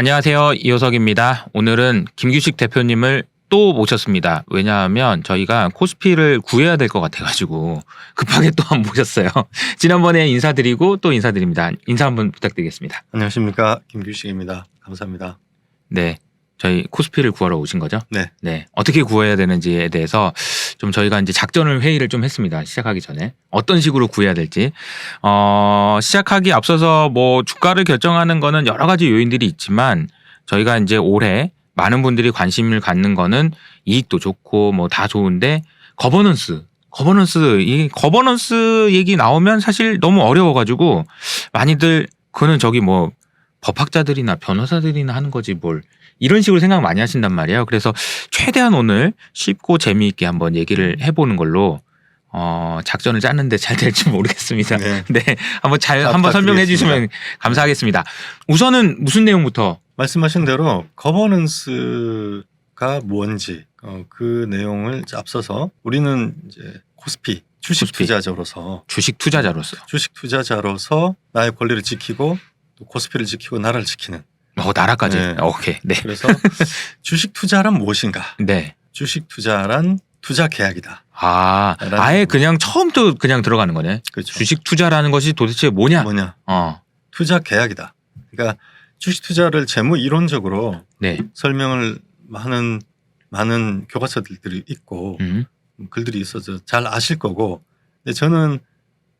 안녕하세요. 이호석입니다. 오늘은 김규식 대표님을 또 모셨습니다. 왜냐하면 저희가 코스피를 구해야 될 것 같아가지고 급하게 또 한 번 모셨어요. 지난번에 인사드리고 또 인사드립니다. 인사 한번 부탁드리겠습니다. 안녕하십니까, 김규식입니다. 감사합니다. 네. 저희 코스피를 구하러 오신 거죠? 네. 네. 어떻게 구해야 되는지에 대해서 좀 저희가 이제 회의를 좀 했습니다. 시작하기 전에. 어떤 식으로 구해야 될지. 시작하기 앞서서 뭐 주가를 결정하는 거는 여러 가지 요인들이 있지만 저희가 이제 올해 많은 분들이 관심을 갖는 거는 이익도 좋고 뭐 다 좋은데 거버넌스 얘기 나오면 사실 너무 어려워가지고 많이들 그거는 저기 뭐 법학자들이나 변호사들이나 하는 거지 뭘 이런 식으로 생각 많이 하신단 말이에요. 그래서 최대한 오늘 쉽고 재미있게 한번 얘기를 해보는 걸로 작전을 짰는데 잘 될지 모르겠습니다. 네. 네, 한번 설명해 주시면 감사하겠습니다. 우선은 무슨 내용부터? 말씀하신 대로 거버넌스가 뭔지 그 내용을 앞서서 우리는 이제 코스피 주식 투자자로서 나의 권리를 지키고 또 코스피를 지키고 나라를 지키는. 나라까지. 네. 오케이. 네. 그래서 주식 투자란 무엇인가? 네. 주식 투자란 투자 계약이다. 아예 그냥 처음부터 그냥 들어가는 거네. 그렇죠. 주식 투자라는 것이 도대체 뭐냐? 투자 계약이다. 그러니까 주식 투자를 재무 이론적으로 네. 설명을 하는 많은 교과서들이 있고 글들이 있어서 잘 아실 거고. 근데 저는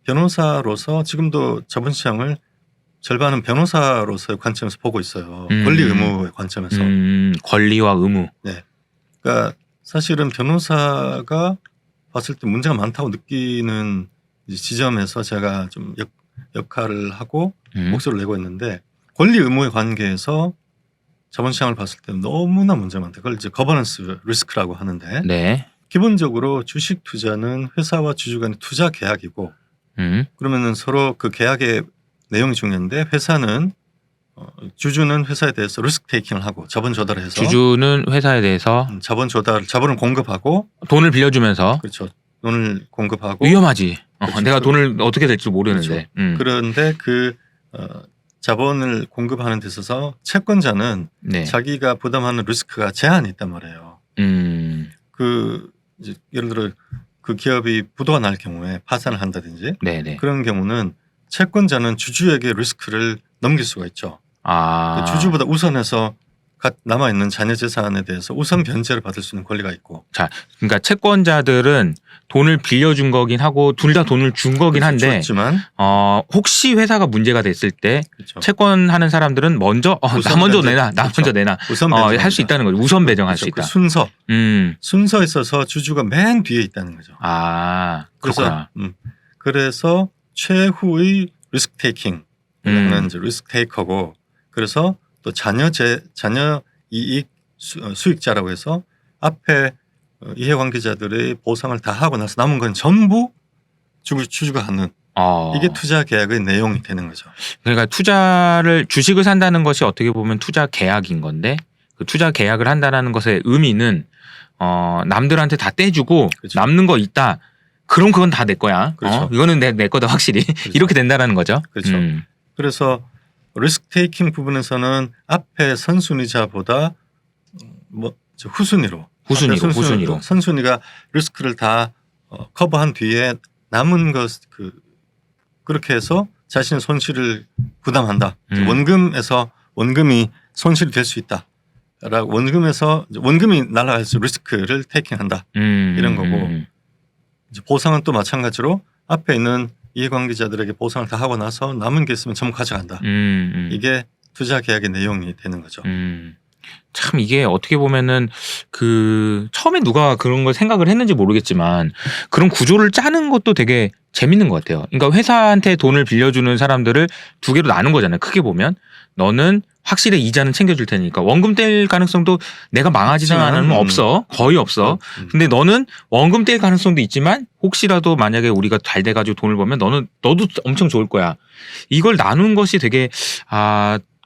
변호사로서 지금도 자본시장을 절반은 변호사로서의 관점에서 보고 있어요. 권리 의무의 관점에서. 권리와 의무. 네. 그러니까 사실은 변호사가 봤을 때 문제가 많다고 느끼는 지점에서 제가 좀 역할을 하고 목소리를 내고 있는데 권리 의무의 관계에서 자본시장을 봤을 때 너무나 문제가 많다. 그걸 이제 거버넌스 리스크라고 하는데 네. 기본적으로 주식 투자는 회사와 주주 간의 투자 계약이고 그러면은 서로 그 계약의 내용이 중요한데 회사는 주주는 회사에 대해서 리스크 테이킹을 하고 자본 조달을 해서 주주는 회사에 대해서 자본을 공급하고 돈을 빌려주면서 그렇죠. 돈을 공급하고 위험하지. 그렇죠. 내가 돈을 어떻게 될지 모르는데. 그렇죠. 그런데 그 자본을 공급하는 데 있어서 채권자는 네. 자기가 부담하는 리스크가 제한이 있단 말이에요. 그 이제 예를 들어 그 기업이 부도가 날 경우에 파산을 한다든지 네네. 그런 경우는 채권자는 주주에게 리스크를 넘길 수가 있죠. 그 주주보다 우선해서 남아있는 자녀 재산에 대해서 우선 변제를 받을 수 있는 권리가 있고. 자, 그러니까 채권자들은 돈을 빌려준 거긴 하고 둘 다 돈을 준 거긴 한데 줬지만 혹시 회사가 문제가 됐을 때 그렇죠. 채권하는 사람들은 먼저 나 먼저 내놔 우선 할 수 있다는 거죠. 우선 배정할 그렇죠. 수 있다. 그 순서에 있어서 주주가 맨 뒤에 있다는 거죠. 그렇구나. 그래서 최후의 리스크 테이킹 는 리스크 테이커고 그래서 또 자녀 이익 수익자라고 해서 앞에 이해관계자들의 보상을 다 하고 나서 남은 건 전부 주주가 하는 이게 투자 계약의 내용이 되는 거죠. 그러니까 주식을 산다는 것이 어떻게 보면 투자 계약인 건데 그 투자 계약을 한다는 것의 의미는 남들한테 다 떼주고 그렇죠. 남는 거 있다. 그럼 그건 다 내 거야. 그렇죠. 이거는 내 거다 확실히. 그렇죠. 이렇게 된다라는 거죠. 그렇죠. 그래서 리스크 테이킹 부분에서는 앞에 선순위자보다 뭐 후순위로 선순위가 리스크를 다 커버한 뒤에 남은 것 그렇게 해서 자신의 손실을 부담한다. 원금이 손실이 될 수 있다. 라고 원금이 날아갈 수 리스크를 테이킹한다. 이런 거고 이제 보상은 또 마찬가지로 앞에 있는 이해관계자들에게 보상을 다 하고 나서 남은 게 있으면 전부 가져간다. 이게 투자 계약의 내용이 되는 거죠. 참 이게 어떻게 보면은 처음에 누가 그런 걸 생각을 했는지 모르겠지만 그런 구조를 짜는 것도 되게 재밌는 것 같아요. 그러니까 회사한테 돈을 빌려주는 사람들을 두 개로 나눈 거잖아요. 크게 보면 너는 확실히 이자는 챙겨줄 테니까 원금 뗄 가능성도 내가 망하지는 않으면 없어. 거의 없어. 근데 너는 원금 뗄 가능성도 있지만 혹시라도 만약에 우리가 잘 돼가지고 돈을 벌면 너도 엄청 좋을 거야. 이걸 나눈 것이 되게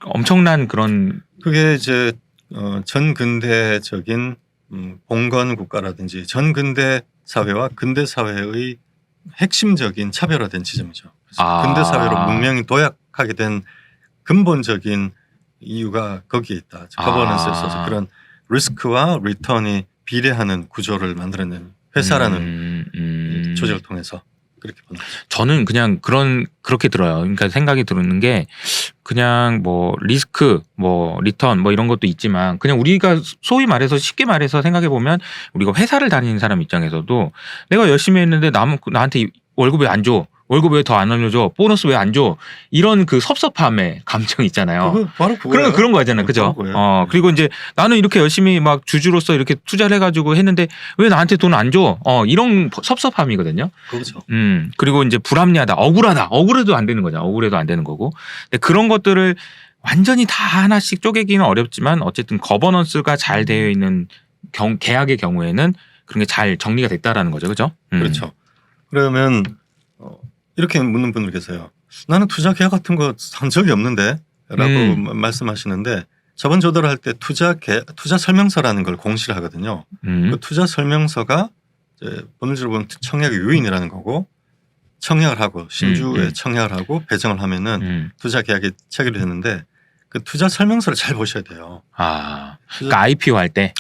엄청난 그런 그게 이제 전근대적인 봉건 국가라든지 전근대 사회와 근대 사회의 핵심적인 차별화된 지점이죠. 그래서 근대 사회로 문명이 도약하게 된 근본적인 이유가 거기에 있다. 거버넌스에 있어서 그런 리스크와 리턴이 비례하는 구조를 만들어낸 회사라는 조직을 통해서 그렇게 보는 거죠. 저는 그냥 그렇게 들어요. 그러니까 생각이 드는 게 그냥 뭐 리스크, 뭐 리턴, 뭐 이런 것도 있지만 그냥 우리가 소위 말해서 쉽게 말해서 생각해 보면 우리가 회사를 다니는 사람 입장에서도 내가 열심히 했는데 나한테 월급 왜 안 줘? 월급 왜 더 안 올려줘? 보너스 왜 안 줘? 이런 그 섭섭함의 감정 있잖아요. 바로 그거예요. 그런 거잖아요. 그죠? 그리고 이제 나는 이렇게 열심히 막 주주로서 이렇게 투자를 해가지고 했는데 왜 나한테 돈 안 줘? 이런 섭섭함이거든요. 그렇죠. 그리고 이제 불합리하다, 억울해도 안 되는 거죠. 억울해도 안 되는 거고. 근데 그런 것들을 완전히 다 하나씩 쪼개기는 어렵지만 어쨌든 거버넌스가 잘 되어 있는 계약의 경우에는 그런 게 잘 정리가 됐다라는 거죠. 그죠? 그렇죠. 그러면 이렇게 묻는 분들 계세요. 나는 투자 계약 같은 거 한 적이 없는데 라고 말씀하시는데 저번 조달할 때 투자 설명서라는 걸 공시를 하거든요. 그 투자 설명서가 이제 법률적으로 보면 청약의 요인이라는 거고 청약을 하고 신주에 청약을 하고 배정을 하면은 투자 계약이 체결이 되는데 그 투자 설명서를 잘 보셔야 돼요. 그러니까 IPO 할 때,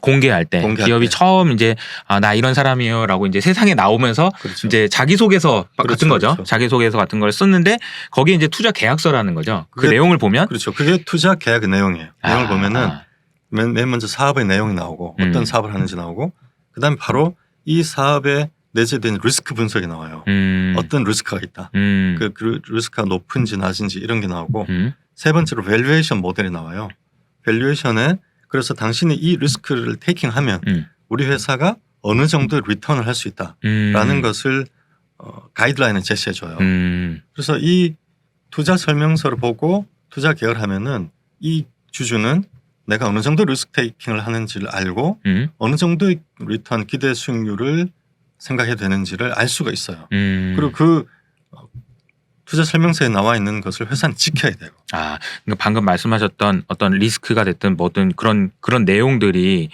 공개할 때, 기업이 처음 이제 나 이런 사람이에요라고 이제 세상에 나오면서 그렇죠. 이제 자기소개서 같은 거죠. 그렇죠. 자기소개서 같은 걸 썼는데 거기에 이제 투자 계약서라는 거죠. 그 내용을 보면 그렇죠. 그게 투자 계약의 내용이에요. 내용을 보면은 맨 먼저 사업의 내용이 나오고 어떤 사업을 하는지 나오고 그다음에 바로 이 사업에 내재된 리스크 분석이 나와요. 어떤 리스크가 있다. 그 리스크가 높은지 낮은지 이런 게 나오고 세 번째로 밸류에이션 모델이 나와요. 밸류에이션에 그래서 당신이 이 리스크를 테이킹하면 우리 회사가 어느 정도의 리턴을 할 수 있다라는 것을 가이드라인을 제시해 줘요. 그래서 이 투자 설명서를 보고 투자 계약을 하면은 이 주주는 내가 어느 정도 리스크 테이킹을 하는지를 알고 어느 정도의 리턴 기대 수익률을 생각해야 되는지를 알 수가 있어요. 그리고 그 투자 설명서에 나와 있는 것을 회사는 지켜야 되고. 그러니까 방금 말씀하셨던 어떤 리스크가 됐든 뭐든 그런 내용들이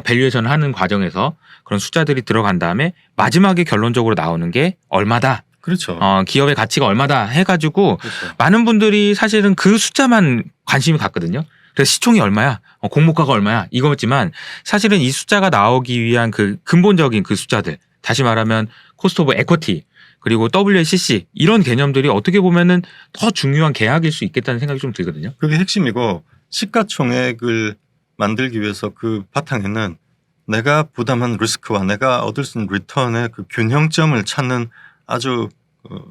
밸류에이션 하는 과정에서 그런 숫자들이 들어간 다음에 마지막에 결론적으로 나오는 게 얼마다. 그렇죠. 기업의 가치가 얼마다 해가지고 그렇죠. 많은 분들이 사실은 그 숫자만 관심이 갔거든요. 그래서 시총이 얼마야, 공모가가 얼마야 이거였지만 사실은 이 숫자가 나오기 위한 그 근본적인 그 숫자들, 다시 말하면 코스트 오브 에쿼티 그리고 WACC 이런 개념들이 어떻게 보면은 더 중요한 계약일 수 있겠다는 생각이 좀 들거든요. 그게 핵심이고 시가총액을 만들기 위해서 그 바탕에는 내가 부담한 리스크와 내가 얻을 수 있는 리턴의 그 균형점을 찾는 아주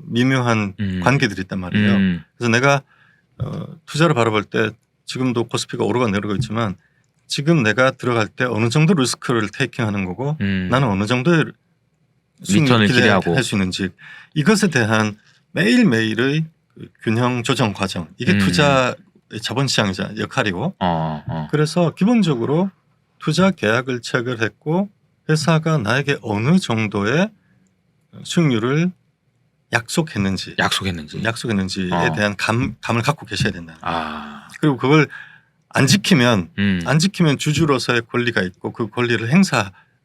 미묘한 관계들이 있단 말이에요. 그래서 내가 투자를 바라볼 때 지금도 코스피가 오르고 내리고 있지만 지금 내가 들어갈 때 어느 정도 리스크를 테이킹하는 거고 나는 어느 정도의 리턴을 기대하고 할 수 있는지 이것에 대한 매일매일의 그 균형 조정 과정 이게 투자의 자본 시장의 역할이고 그래서 기본적으로 투자 계약을 체결했고 회사가 나에게 어느 정도의 수익률을 약속했는지에 대한 감을 갖고 계셔야 된다. 그리고 그걸 안 지키면 주주로서의 권리가 있고 그 권리를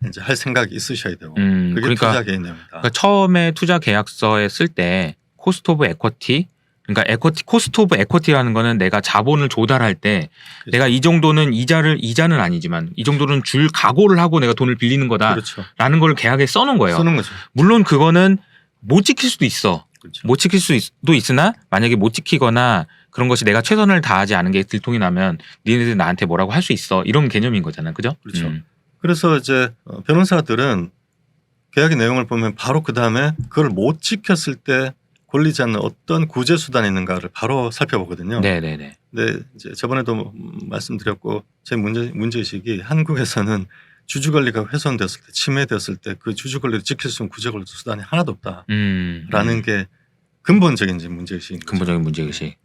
이제 할 생각이 있으셔야 되고 그게 그러니까, 투자 개념이다. 그러니까 처음에 투자 계약서에 쓸 때 코스트 오브 에쿼티, 그러니까 코스트 오브 에쿼티라는 거는 내가 자본을 조달할 때 그렇죠. 내가 이 정도는 이자는 아니지만 이 정도는 줄 각오를 하고 내가 돈을 빌리는 거다라는 그렇죠. 걸 계약에 써놓은 거예요. 쓰는 거죠. 물론 그거는 못 지킬 수도 있어. 그렇죠. 못 지킬 수도 있으나 만약에 못 지키거나 그런 것이 내가 최선을 다하지 않은 게 들통이 나면 니네들 나한테 뭐라고 할 수 있어. 이런 개념인 거잖아요. 그죠? 그렇죠. 그래서 이제 변호사들은 계약의 내용을 보면 바로 그 다음에 그걸 못 지켰을 때 권리지 않는 어떤 구제 수단이 있는가를 바로 살펴보거든요. 네네네. 근데 이제 저번에도 말씀드렸고 제 문제의식이 한국에서는 주주 권리가 훼손됐을 때 침해됐을 때 그 주주 권리를 지킬 수 있는 구제 권리 수단이 하나도 없다라는 게 근본적인 문제의식인 거죠. 근본적인 문제의식.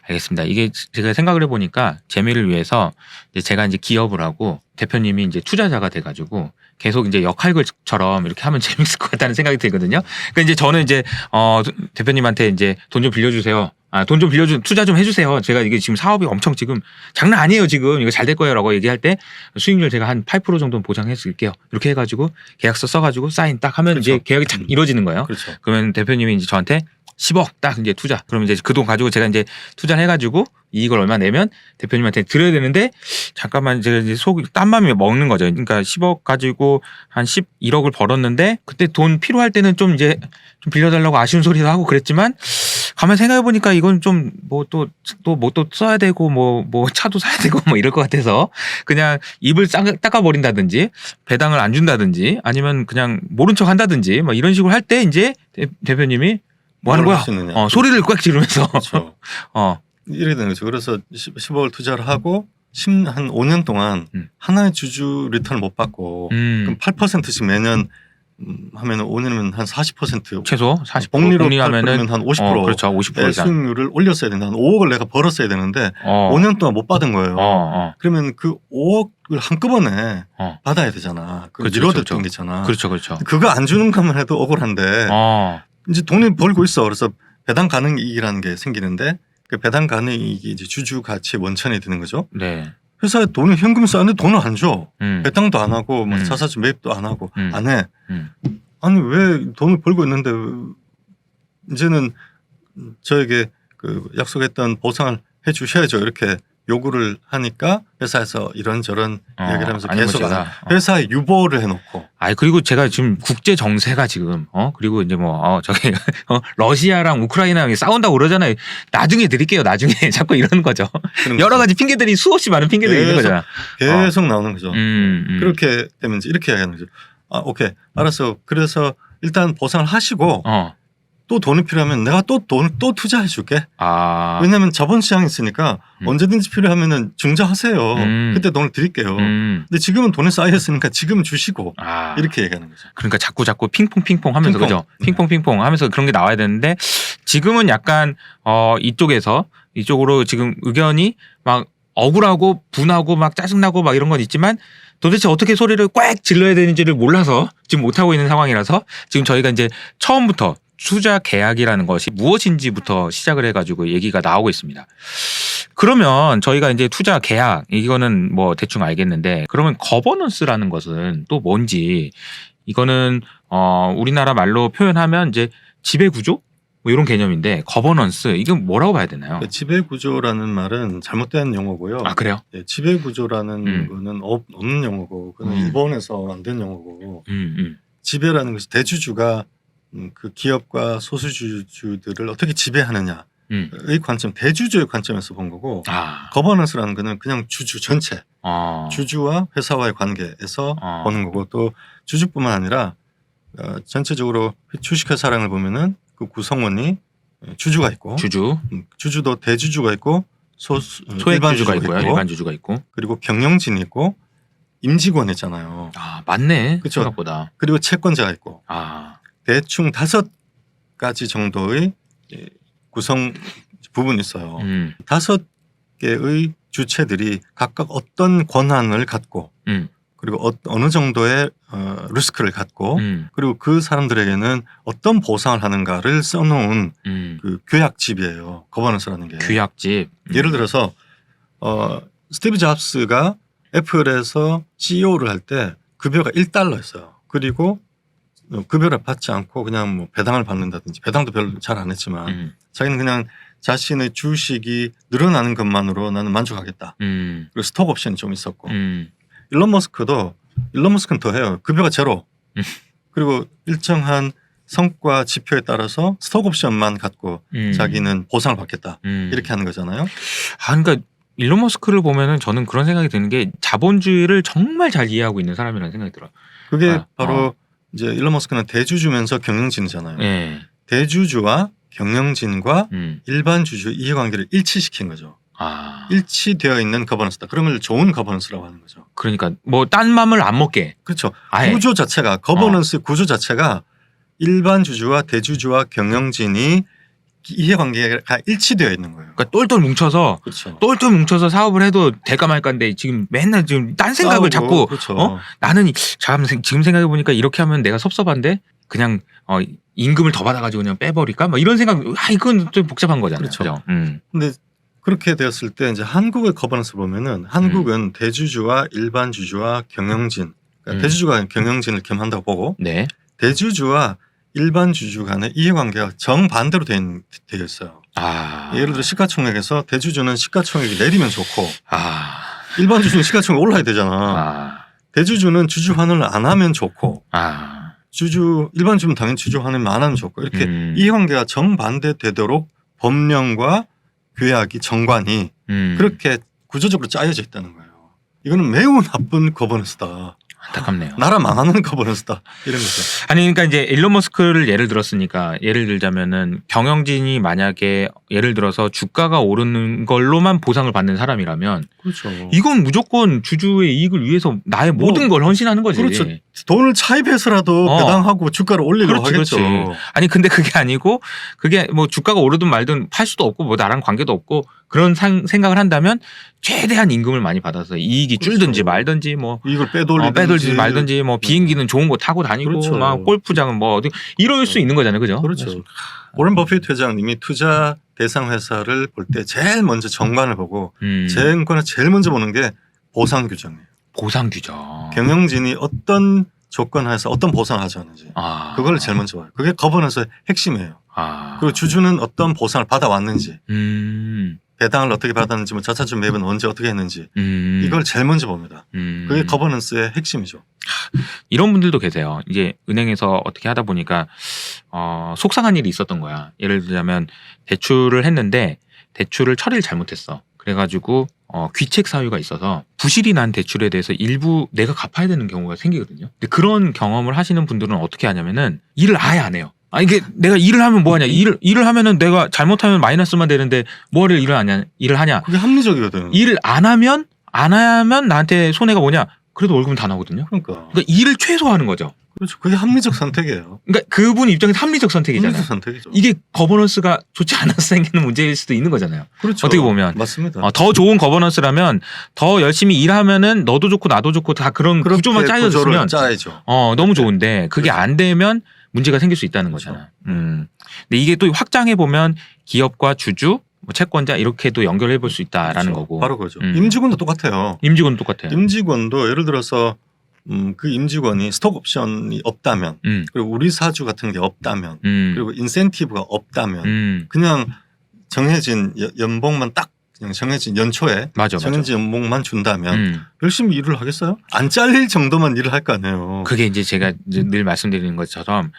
알겠습니다. 이게 제가 생각을 해보니까 재미를 위해서 제가 이제 기업을 하고 대표님이 이제 투자자가 돼가지고 계속 이제 역할글처럼 이렇게 하면 재밌을 것 같다는 생각이 들거든요. 그러니까 이제 저는 이제 대표님한테 이제 돈 좀 빌려주세요. 돈 좀 투자 좀 해주세요. 제가 이게 지금 사업이 엄청 지금 장난 아니에요. 지금 이거 잘 될 거예요라고 얘기할 때 수익률 제가 한 8% 정도는 보장해 줄게요. 이렇게 해가지고 계약서 써가지고 사인 딱 하면 그렇죠. 이제 계약이 딱 이루어지는 거예요. 그렇죠. 그러면 대표님이 이제 저한테 10억 딱 이제 투자. 그럼 이제 그 돈 가지고 제가 이제 투자를 해가지고 이익을 얼마 내면 대표님한테 드려야 되는데 잠깐만 제가 이제 딴맘이 먹는 거죠. 그러니까 10억 가지고 한 11억을 벌었는데 그때 돈 필요할 때는 좀 이제 좀 빌려달라고 아쉬운 소리도 하고 그랬지만 가만 생각해 보니까 이건 좀 뭐 또 써야 되고 뭐 차도 사야 되고 뭐 이럴 것 같아서 그냥 입을 닦아버린다든지 배당을 안 준다든지 아니면 그냥 모른 척 한다든지 뭐 이런 식으로 할 때 이제 대표님이 뭐 하는 거야? 소리를 꽉 지르면서. 그렇죠. 이렇게 되는 거죠. 그래서 10억을 투자를 하고 한 5년 동안 하나의 주주 리턴을 못 받고 그럼 8%씩 매년 하면은 5년이면 한 40% 최소 40% 복리하면은 한 50% 그렇죠. 50% 이상. 수익률을 올렸어야 된다. 한 5억을 내가 벌었어야 되는데 5년 동안 못 받은 거예요. 그러면 그 5억을 한꺼번에 받아야 되잖아. 그 미뤄뒀던 게 있잖아. 그렇죠. 그거 안 주는 것만 해도 억울한데 이제 돈을 벌고 있어. 그래서 배당 가능 이익이라는 게 생기는데 그 배당 가능 이익이 이제 주주 가치 원천이 되는 거죠. 네. 회사에 돈을 현금 써는데 돈을 안 줘. 배당도 안 하고 뭐 자사주 매입도 안 하고 안 해. 아니 왜 돈을 벌고 있는데 이제는 저에게 그 약속했던 보상을 해 주셔야죠. 이렇게 요구를 하니까 회사에서 이런저런 이야기를 하면서 계속 회사에 유보를 해놓고. 그리고 제가 지금 국제 정세가 지금 그리고 이제 뭐 저기 러시아랑 우크라이나랑 싸운다고 그러잖아요. 나중에 드릴게요. 나중에 자꾸 이러는 거죠. 여러 가지 핑계들이 수없이 많은 핑계들이 있는 거잖아. 계속 나오는 거죠. 그렇게 되면 이제 이렇게 이야기하는 거죠. 오케이 알았어. 그래서 일단 보상을 하시고. 또 돈이 필요하면 내가 또 돈을 또 투자해 줄게. 왜냐하면 자본시장이 있으니까 언제든지 필요하면은 증자하세요. 그때 돈을 드릴게요. 근데 지금은 돈이 쌓여있으니까 지금 주시고 이렇게 얘기하는 거죠. 그러니까 자꾸 핑퐁 하면서 그죠? 핑퐁 하면서 그런 게 나와야 되는데 지금은 약간 이쪽으로 지금 의견이 막 억울하고 분하고 막 짜증나고 막 이런 건 있지만 도대체 어떻게 소리를 꽉 질러야 되는지를 몰라서 지금 못하고 있는 상황이라서 지금 저희가 이제 처음부터 투자 계약이라는 것이 무엇인지부터 시작을 해가지고 얘기가 나오고 있습니다. 그러면 저희가 이제 투자 계약 이거는 뭐 대충 알겠는데 그러면 거버넌스라는 것은 또 뭔지 이거는 우리나라 말로 표현하면 이제 지배구조 뭐 이런 개념인데 거버넌스 이건 뭐라고 봐야 되나요? 지배구조라는 말은 잘못된 용어고요. 그래요? 네, 지배구조라는 거는 없는 용어고 그건 일본에서 만든 용어고 지배라는 것이 대주주가 그 기업과 소수주주들을 어떻게 지배하느냐의 관점, 대주주의 관점에서 본 거고 거버넌스라는 거는 그냥 주주 전체 주주와 회사와의 관계에서 보는 거고 또 주주뿐만 아니라 전체적으로 주식회사랑을 보면은 그 구성원이 주주가 있고 주주도 대주주가 있고 소액주주가 있고요. 일반 주주가 있고 그리고 경영진이 있고 임직원 있잖아요. 맞네. 그렇죠. 생각보다. 그리고 채권자가 있고 대충 5가지 정도의 구성 부분이 있어요. 5개의 주체들이 각각 어떤 권한을 갖고 그리고 어느 정도의 리스크를 갖고 그리고 그 사람들에게는 어떤 보상을 하는가를 써놓은 그 규약집이에요. 거버넌스라는 게. 규약집. 예를 들어서 스티브 잡스가 애플에서 CEO를 할 때 급여가 $1였어요. 그리고 급여를 받지 않고 그냥 뭐 배당을 받는다든지 배당도 별로 잘 안 했지만 자기는 그냥 자신의 주식이 늘어나는 것만으로 나는 만족하겠다. 그리고 스톡 옵션이 좀 있었고 일론 머스크는 더 해요. 급여가 제로. 그리고 일정한 성과 지표에 따라서 스톡 옵션만 갖고 자기는 보상을 받겠다. 이렇게 하는 거잖아요. 그러니까 일론 머스크를 보면은 저는 그런 생각이 드는 게 자본주의를 정말 잘 이해하고 있는 사람이라는 생각이 들어요. 그게 바로 이제 일론 머스크는 대주주면서 경영진이잖아요. 네. 대주주와 경영진과 일반 주주의 이해관계를 일치시킨 거죠. 일치되어 있는 거버넌스다. 그런 걸 좋은 거버넌스라고 하는 거죠. 그러니까 뭐 딴 맘을 안 먹게. 그렇죠. 구조 자체가 거버넌스 구조 자체가 일반 주주와 대주주와 경영진이 이해관계가 일치되어 있는 거예요. 그러니까 똘똘 뭉쳐서 그렇죠. 똘똘 뭉쳐서 사업을 해도 될까 말까인데 지금 맨날 지금 딴 생각을 자꾸 그렇죠. 나는 지금 생각해 보니까 이렇게 하면 내가 섭섭한데 그냥 임금을 더 받아가지고 그냥 빼버릴까? 막 이런 생각. 이건 좀 복잡한 거잖아요. 그렇죠. 근데 그렇게 되었을 때 이제 한국의 거버넌스 보면은 한국은 대주주와 일반 주주와 경영진, 그러니까 대주주가 경영진을 겸한다고 보고 네. 대주주와 일반 주주 간의 이해관계가 정반대로 되어 있어요. 예를 들어 시가총액에서 대주주는 시가총액이 내리면 좋고 일반 주주는 시가총액이 올라야 되잖아. 대주주는 주주 환원을 안 하면 좋고 일반 주주는 당연히 주주 환원을 안 하면 좋고 이렇게 이해관계가 정반대되도록 법령과 규약이 정관이 그렇게 구조적으로 짜여져 있다는 거예요. 이거는 매우 나쁜 거버넌스다. 안타깝네요. 나라 망하는 거버넌스다. 이런 거죠. 아니 그러니까 이제 일론 머스크를 예를 들었으니까 예를 들자면은 경영진이 만약에 예를 들어서 주가가 오르는 걸로만 보상을 받는 사람이라면 그렇죠. 이건 무조건 주주의 이익을 위해서 나의 모든 걸 헌신하는 거지. 그렇죠. 돈을 차입해서라도 배당하고 주가를 올리려고 하겠죠. 아니 근데 그게 아니고 그게 뭐 주가가 오르든 말든 팔 수도 없고 뭐 나랑 관계도 없고 그런 생각을 한다면 최대한 임금을 많이 받아서 이익이 줄든지 말든지 뭐 이걸 빼돌리든지 말든지 뭐 비행기는 좋은 거 타고 다니고 막 골프장은 뭐 어디 이럴 수 있는 거잖아요. 그죠? 그렇죠. 워런 버핏 회장님이 투자 대상 회사를 볼 때 제일 먼저 정관을 보고 제일 먼저 보는 게 보상 규정이에요. 보상 규정. 경영진이 어떤 조건 하에서 어떤 보상을 하자는지 그걸 제일 먼저 봐요. 그게 거버넌스의 핵심이에요. 그리고 주주는 어떤 보상을 받아왔는지 배당을 어떻게 받았는지 뭐 자사주 매입은 언제 어떻게 했는지 이걸 제일 먼저 봅니다. 그게 거버넌스의 핵심이죠. 이런 분들도 계세요. 이제 은행에서 어떻게 하다 보니까 속상한 일이 있었던 거야. 예를 들자면 대출을 했는데 대출을 처리를 잘못했어. 그래가지고 귀책 사유가 있어서 부실이 난 대출에 대해서 일부 내가 갚아야 되는 경우가 생기거든요. 근데 그런 경험을 하시는 분들은 어떻게 하냐면은 일을 아예 안 해요. 이게 내가 일을 하면 뭐하냐? 일을 하면은 내가 잘못하면 마이너스만 되는데 뭐를 일을 하냐? 그게 합리적이거든. 일을 안 하면 나한테 손해가 뭐냐? 그래도 월급은 다 나오거든요. 그러니까 일을 최소화하는 거죠. 그렇죠. 그게 합리적 선택이에요. 그러니까 그분 입장에서 합리적 선택이잖아요. 합리적 선택이죠. 이게 거버넌스가 좋지 않아서 생기는 문제일 수도 있는 거잖아요. 그렇죠. 어떻게 보면 맞습니다. 더 좋은 거버넌스라면 더 열심히 일하면은 너도 좋고 나도 좋고 다 그런 구조만 짜여졌으면 너무 좋은데 그게 그렇죠. 안 되면 문제가 생길 수 있다는 거잖아. 근데 이게 또 확장해 보면 기업과 주주, 뭐 채권자 이렇게도 연결해 볼 수 있다라는 거고. 바로 그거죠. 임직원도 똑같아요. 임직원도 똑같아요. 임직원도 예를 들어서 그 임직원이 스톡 옵션이 없다면 그리고 우리 사주 같은 게 없다면 그리고 인센티브가 없다면 그냥 정해진 연봉만 딱 그냥 정해진 연초에 정해진 연봉만 준다면 열심히 일을 하겠어요? 안 잘릴 정도만 일을 할 거 아니에요. 그게 이제 제가 늘 말씀드리는 것처럼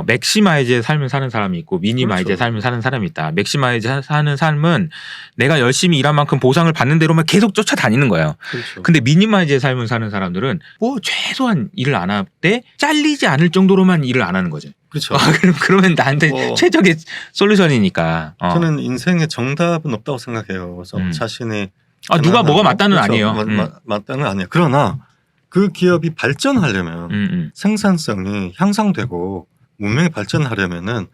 맥시마이즈의 삶을 사는 사람이 있고 미니마이즈의 삶을 사는 사람이 있다. 맥시마이즈 사는 삶은 내가 열심히 일한 만큼 보상을 받는 대로만 계속 쫓아다니는 거예요. 그렇죠. 근데 미니마이즈의 삶을 사는 사람들은 뭐 최소한 일을 안 할 때 잘리지 않을 정도로만 일을 안 하는 거죠. 그렇죠. 그러면 나한테 최적의 솔루션이니까. 저는 인생에 정답은 없다고 생각해요. 그래서 자신이 누가 뭐가 맞다는 아니에요. 맞다는 아니에요. 그러나 그 기업이 발전하려면 생산성이 향상되고 문명이 발전하려면은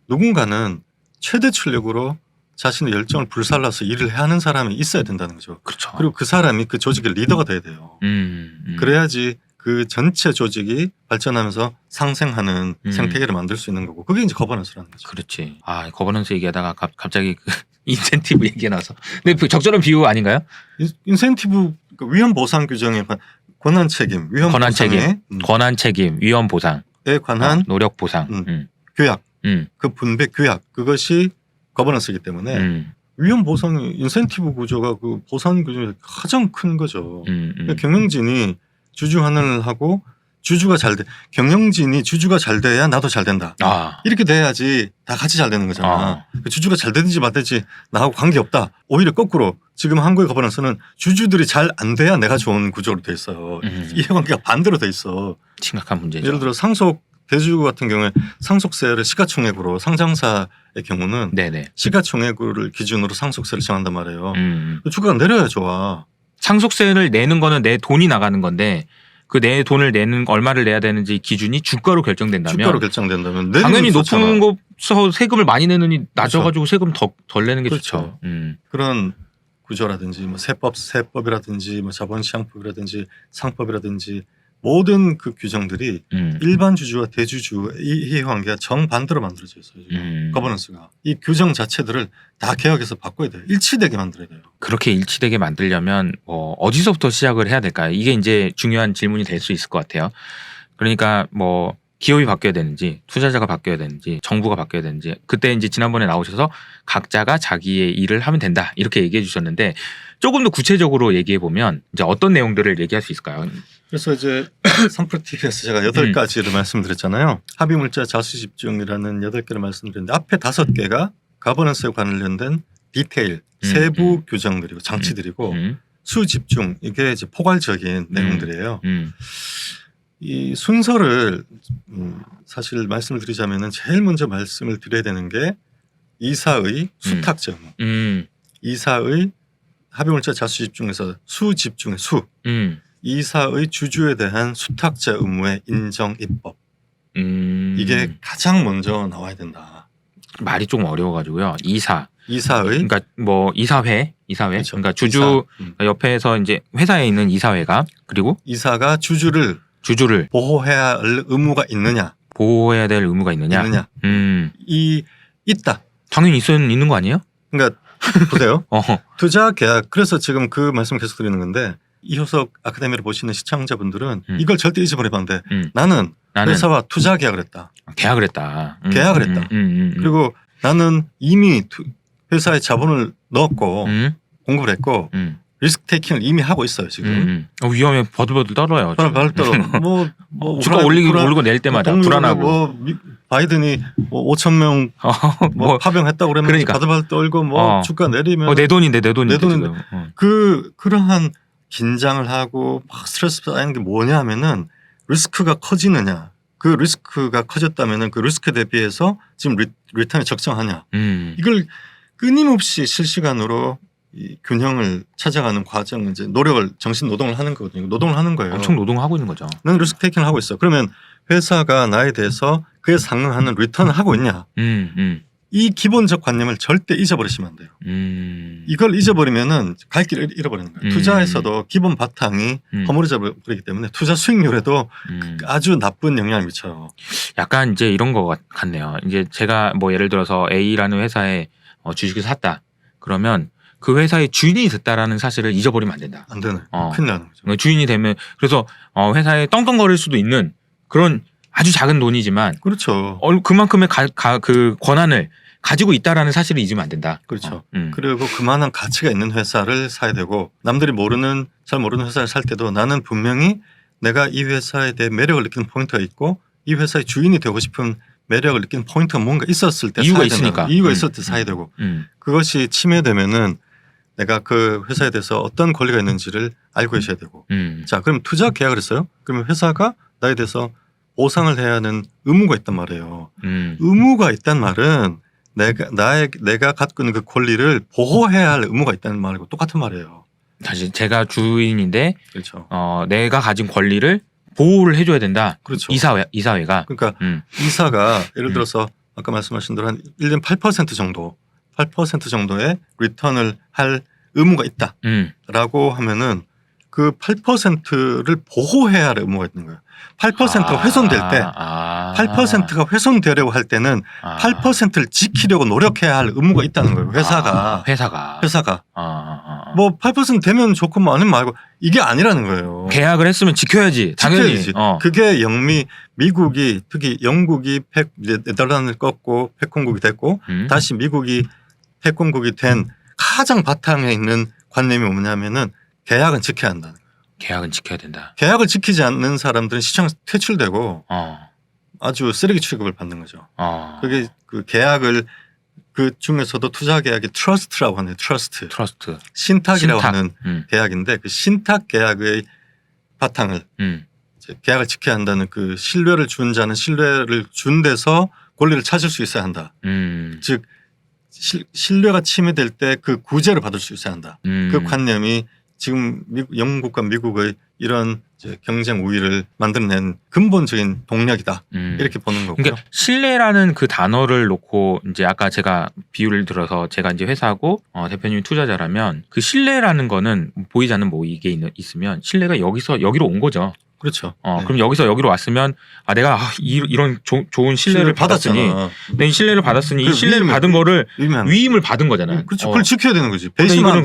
누군가는 최대 출력으로 자신의 열정을 불살라서 일을 해야 하는 사람이 있어야 된다는 거죠. 그렇죠. 그리고 그 사람이 그 조직의 리더가 돼야 돼요. 그래야지 그 전체 조직이 발전하면서 상생하는 생태계를 만들 수 있는 거고 그게 이제 거버넌스라는 거죠. 그렇지. 거버넌스 얘기하다가 갑자기 그 인센티브 얘기가 나서. 근데 적절한 비유 아닌가요? 인센티브 위험 보상 규정에 권한 책임, 권한 책임, 위험 보상에 관한 노력 보상, 규약, 그 분배 규약 그것이 거버넌스이기 때문에 위험 보상이 인센티브 구조가 그 보상 규정이 가장 큰 거죠. 그러니까 경영진이 주주 환원을 하고 주주가 잘 돼. 경영진이 주주가 잘 돼야 나도 잘 된다. 이렇게 돼야지 다 같이 잘 되는 거잖아. 주주가 잘 되든지 말든지 나하고 관계없다. 오히려 거꾸로 지금 한국의 거버넌스는 주주들이 잘 안 돼야 내가 좋은 구조로 돼 있어요. 이해관계가 반대로 돼 있어. 심각한 문제죠. 예를 들어 상속 대주주 같은 경우에 상속세를 시가총액으로 상장사의 경우는 시가총액을 기준으로 상속세를 정한단 말이에요. 주가가 내려야 좋아. 상속세를 내는 거는 내 돈이 나가는 건데 그 내 돈을 내는 얼마를 내야 되는지 기준이 주가로 결정된다면 당연히 높은 곳서 세금을 많이 내느니 낮아가지고 세금 덜 내는 게 좋죠. 그런 구조라든지 뭐 세법이라든지 뭐 자본시장법이라든지 상법이라든지 모든 그 규정들이 일반 주주와 대주주의 이해관계가 정반대로 만들어져 있어요. 거버넌스가. 이 규정 자체들을 다 개혁해서 바꿔야 돼요. 일치되게 만들어야 돼요. 그렇게 일치되게 만들려면 어디서부터 시작을 해야 될까요? 이게 이제 중요한 질문이 될 수 있을 것 같아요. 그러니까 뭐 기업이 바뀌어야 되는지 투자자가 바뀌어야 되는지 정부가 바뀌어야 되는지 그때 이제 지난번에 나오셔서 각자가 자기의 일을 하면 된다 이렇게 얘기해 주셨는데 조금 더 구체적으로 얘기해 보면 이제 어떤 내용들을 얘기할 수 있을까요? 그래서 이제 3프로TV에서 제가 8가지를 말씀드렸잖아요. 합의물자 자수집중이라는 8개를 말씀드렸는데 앞에 5개가 가버넌스에 관련된 디테일, 세부 규정들이고 장치들이고 수집중 이게 이제 포괄적인 내용들이에요. 이 순서를 사실 말씀을 드리자면은 제일 먼저 말씀을 드려야 되는 게 이사의 수탁자 의무. 이사의 합의물자 자수집중에서 수집중의 수. 이사의 주주에 대한 수탁자 의무의 인정 입법. 이게 가장 먼저 나와야 된다. 말이 좀 어려워가지고요. 이사의 그러니까 뭐 이사회 그렇죠. 그러니까 주주 옆에서 이제 회사에 있는 이사회가 그리고 이사가 주주를 보호해야 할 의무가 있느냐? 보호해야 될 의무가 있느냐? 있다. 당연히 있는 거 아니에요? 그러니까 보세요. 투자 계약 그래서 지금 그 말씀 계속 드리는 건데 이효석 아카데미를 보시는 시청자분들은 이걸 절대 잊어버리면 안 돼. 나는 회사와 투자 계약을 했다. 계약을 했다. 그리고 나는 이미 회사에 자본을 넣었고 공급을 했고 리스크 테이킹을 이미 하고 있어요 지금. 위험에 버들버들 떨어요. 버들버들 떨어. 뭐 주가 올리고 내릴 때마다 불안하고. 뭐 바이든이 뭐 5천 명 뭐 파병했다고 그러면 그러니까. 버들버들 떨고 뭐 주가 내리면 내 돈인데 그러한 긴장을 하고 막 스트레스 쌓이는 게 뭐냐면은 리스크가 커지느냐. 그 리스크가 커졌다면은 그 리스크 대비해서 지금 리턴이 적정하냐. 이걸 끊임없이 실시간으로 이 균형을 찾아가는 과정 이제 노력을 정신 노동을 하는 거거든요. 노동을 하는 거예요. 엄청 노동하고 있는 거죠. 나는 리스크 테이킹을 하고 있어. 그러면 회사가 나에 대해서 그에 상응하는 리턴을 하고 있냐. 이 기본적 관념을 절대 잊어버리시면 안 돼요. 이걸 잊어버리면은 갈 길을 잃어버리는 거예요. 투자에서도 기본 바탕이 허물어져 버리기 때문에 투자 수익률에도 아주 나쁜 영향을 미쳐요. 약간 이제 이런 거 같네요. 이제 제가 뭐 예를 들어서 A라는 회사에 주식을 샀다. 그러면 그 회사의 주인이 됐다라는 사실을 잊어버리면 안 된다. 안 되네. 큰일 나는 거죠. 주인이 되면 그래서 회사에 떵떵거릴 수도 있는 그런 아주 작은 돈이지만 그렇죠. 그만큼의 그 권한을 가지고 있다라는 사실을 잊으면 안 된다. 그렇죠. 그리고 그만한 가치가 있는 회사를 사야 되고 남들이 잘 모르는 회사를 살 때도 나는 분명히 내가 이 회사에 대해 매력을 느끼는 포인트가 있고 이 회사의 주인이 되고 싶은 매력을 느끼는 포인트가 뭔가 있었을 때 이유가 사야 있으니까. 된다. 이유가 있을 때 사야 되고 그것이 침해되면은 내가 그 회사에 대해서 어떤 권리가 있는지를 알고 계셔야 되고 자 그럼 투자 계약을 했어요. 그러면 회사가 나에 대해서 보상을 해야 하는 의무가 있단 말이에요. 의무가 있단 말은 내가 갖고 있는 그 권리를 보호해야 할 의무가 있다는 말이고 똑같은 말이에요. 사실 제가 주인인데 그렇죠. 내가 가진 권리를 보호를 해줘야 된다. 그렇죠. 이사회가. 그러니까 이사가 예를 들어서 아까 말씀하신 대로 한 1년 8% 정도의 리턴을 할 의무가 있다라고 하면은 그 8%를 보호해야 할 의무가 있는 거예요. 8%가 훼손될 때 8%가 훼손되려고 할 때는 8%를 지키려고 노력해야 할 의무가 있다는 거예요. 회사가. 뭐 8% 되면 좋고 뭐 아니면 말고 이게 아니라는 거예요. 계약을 했으면 지켜야지. 당연히. 지켜야지. 그게 미국이 특히 영국이 네덜란드를 꺾고 패권국이 됐고 다시 미국이 패권국이 된 가장 바탕에 있는 관념이 뭐냐면은 계약은 지켜야 한다는 거예요. 계약은 지켜야 된다. 계약을 지키지 않는 사람들은 시장에서 퇴출되고 아주 쓰레기 취급을 받는 거죠. 그게 그 계약을 그 중에서도 투자 계약이 트러스트라고 하는 트러스트. 신탁이라고 하는 계약인데 그 신탁 계약의 바탕을 이제 계약을 지켜야 한다는 그 신뢰를 준 자는 신뢰를 준 데서 권리를 찾을 수 있어야 한다. 즉 신뢰가 침해될 때 그 구제를 받을 수 있어야 한다. 그 관념이 지금 영국과 미국의 이런 이제 경쟁 우위를 만들어낸 근본적인 동력이다. 이렇게 보는 거고요. 그러니까 신뢰라는 그 단어를 놓고 이제 아까 제가 비유를 들어서 제가 이제 회사고 대표님이 투자자라면 그 신뢰라는 거는 보이지 않는 뭐 이게 있으면 신뢰가 여기로 온 거죠. 그렇죠. 그럼 여기서 여기로 왔으면 내가 이런 좋은 신뢰를 받았으니 내 신뢰를 받았으니 이 신뢰를 받은 거를 위임을 받은 거잖아요. 그렇죠. 그걸 지켜야 되는 거지. 배신하면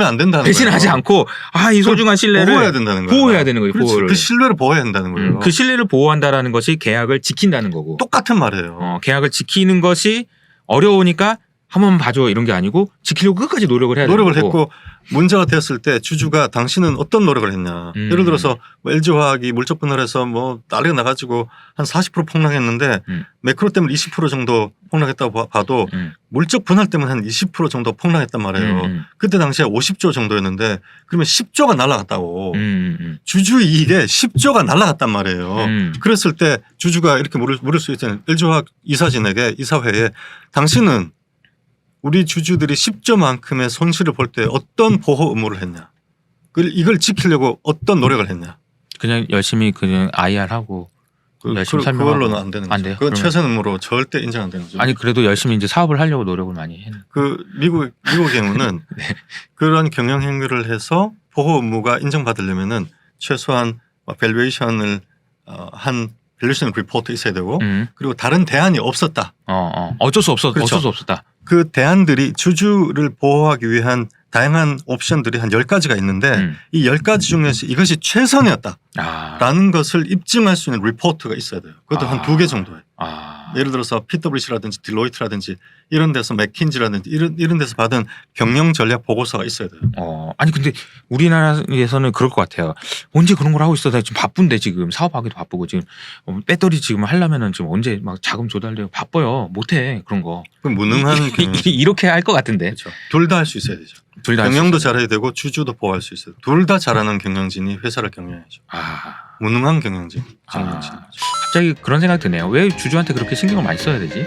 안 된다는 거예요. 배신하지 않고 이 소중한 신뢰를 보호해야 된다는 거예요. 보호해야 되는 거예요. 그 신뢰를 보호해야 된다는 거예요. 그 신뢰를 보호한다라는 것이 계약을 지킨다는 거고. 똑같은 말이에요. 계약을 지키는 것이 어려우니까 한 번만 봐줘 이런 게 아니고 지키려고 끝까지 노력을 해야 되는 노력을 거고. 했고 문제가 됐을 때 주주가 당신은 어떤 노력을 했냐. 예를 들어서 뭐 LG화학이 물적 분할해서 뭐 난리가 나가지고 한 40% 폭락했는데 매크로 때문에 20% 정도 폭락했다고 봐도 물적 분할 때문에 한 20% 정도 폭락했단 말이에요. 그때 당시에 50조 정도였는데 그러면 10조가 날아갔다고. 주주 이익에 10조가 날아갔단 말이에요. 그랬을 때 주주가 이렇게 물을 수 있잖아요. LG화학 이사진에게 이사회에 당신은 우리 주주들이 10조만큼의 손실을 볼 때 어떤 보호 의무를 했냐. 이걸 지키려고 어떤 노력을 했냐. 그냥 열심히 그냥 IR하고 열심히 설명하고. 그걸로는 안 되는 거죠. 안 돼요? 그건 그러면? 최선 의무로 절대 인정 안 되는 거죠. 아니 그래도 열심히 이제 사업을 하려고 노력을 많이 했는데. 그 미국 경우는 네. 그런 경영 행위를 해서 보호 의무가 인정받으려면은 최소한 밸류에이션을 한 밸류에이션 리포트 있어야 되고 그리고 다른 대안이 없었다. 어쩔 수 없었다. 그렇죠. 어쩔 수 없었다. 그 대안들이 주주를 보호하기 위한 다양한 옵션들이 한 10가지가 있는데 이 10가지 중에서 이것이 최선이었다라는 것을 입증할 수 있는 리포트가 있어야 돼요. 그것도 한 2개 정도에. 예를 들어서 PwC라든지 딜로이트라든지 이런 데서 맥킨지라든지 이런 데서 받은 경영 전략 보고서가 있어야 돼요. 아니 근데 우리나라에서는 그럴 것 같아요. 언제 그런 걸 하고 있어? 나 지금 바쁜데 지금 사업하기도 바쁘고 지금 배터리 지금 하려면은 지금 언제 막 자금 조달돼요? 바빠요. 못해 그런 거. 그럼 무능한 경영. 이렇게 할 것 같은데. 그렇죠. 둘 다 할 수 있어야 되죠. 둘 다 경영도 잘해야 되고 주주도 보호할 수 있어요. 둘 다 잘하는 경영진이 회사를 경영해야죠. 무능한 경영진. 갑자기 그런 생각 드네요. 왜 주주한테 그렇게 신경을 많이 써야 되지?